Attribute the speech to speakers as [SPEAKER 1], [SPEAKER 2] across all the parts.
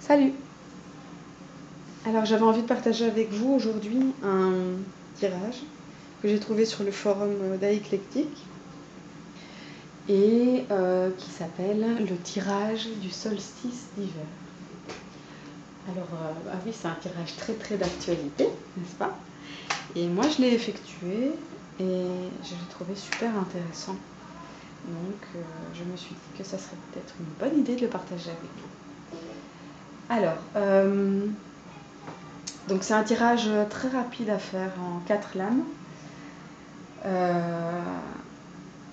[SPEAKER 1] Salut! Alors j'avais envie de partager avec vous aujourd'hui un tirage que j'ai trouvé sur le forum d'Aeclectic et qui s'appelle le tirage du solstice d'hiver. Alors oui, c'est un tirage très d'actualité, n'est-ce pas? Et moi je l'ai effectué et je l'ai trouvé super intéressant. Donc je me suis dit que ça serait peut-être une bonne idée de le partager avec vous. Alors, donc c'est un tirage très rapide à faire en 4 lames.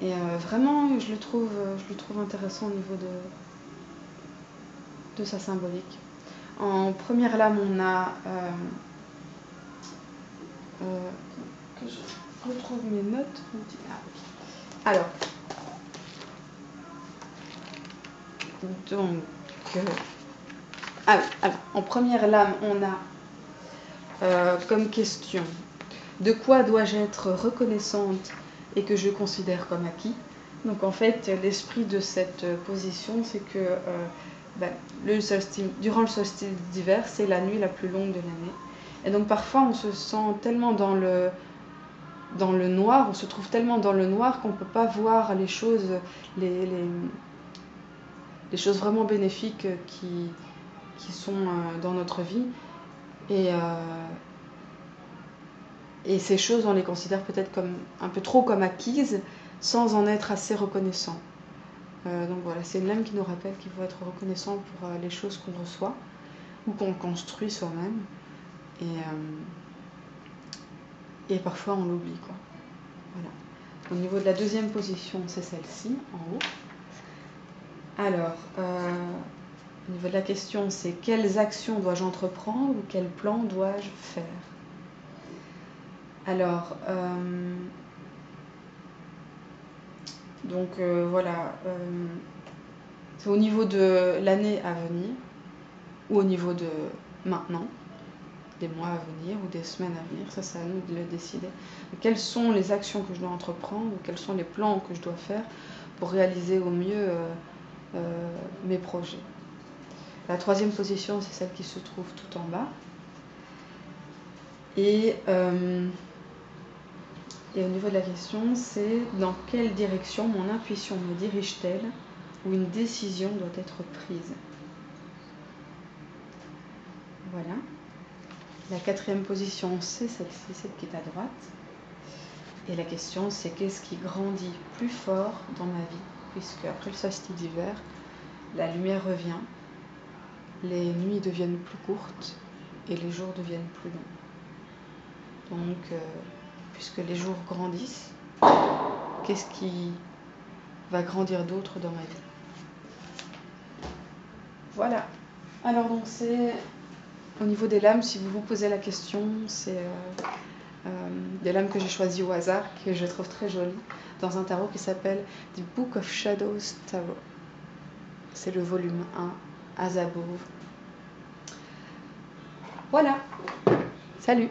[SPEAKER 1] Vraiment, je le trouve intéressant au niveau de sa symbolique. En première lame, on a... que je retrouve mes notes. Alors, en première lame, on a comme question: de quoi dois-je être reconnaissante et que je considère comme acquis? Donc en fait, l'esprit de cette position, c'est que durant le solstice d'hiver, c'est la nuit la plus longue de l'année. Et donc parfois, on se sent tellement dans le noir, on se trouve tellement dans le noir qu'on ne peut pas voir les choses, les choses vraiment bénéfiques qui sont dans notre vie. Et ces choses, on les considère peut-être comme un peu trop comme acquises, sans en être assez reconnaissant. Donc voilà, c'est une lame qui nous rappelle qu'il faut être reconnaissant pour les choses qu'on reçoit ou qu'on construit soi-même. Et parfois on l'oublie, quoi. Voilà. Au niveau de la deuxième position, c'est celle-ci, en haut. Alors, au niveau de la question, c'est: quelles actions dois-je entreprendre ou quel plan dois-je faire? Alors, voilà, c'est au niveau de l'année à venir ou au niveau de maintenant, des mois à venir ou des semaines à venir, ça c'est à nous de le décider. Quelles sont les actions que je dois entreprendre ou quels sont les plans que je dois faire pour réaliser au mieux mes projets. La troisième position, c'est celle qui se trouve tout en bas. Et au niveau de la question, c'est: dans quelle direction mon intuition me dirige-t-elle ou une décision doit être prise? Voilà. La quatrième position, c'est celle-ci, celle qui est à droite. Et la question, c'est: qu'est-ce qui grandit plus fort dans ma vie? Puisque après le solstice d'hiver, la lumière revient, les nuits deviennent plus courtes et les jours deviennent plus longs. Donc, puisque les jours grandissent, qu'est-ce qui va grandir d'autre dans ma vie? Voilà. Alors donc c'est au niveau des lames, si vous vous posez la question, c'est des lames que j'ai choisies au hasard, que je trouve très jolies, dans un tarot qui s'appelle The Book of Shadows Tarot. C'est le volume 1, As Above. Voilà. Salut.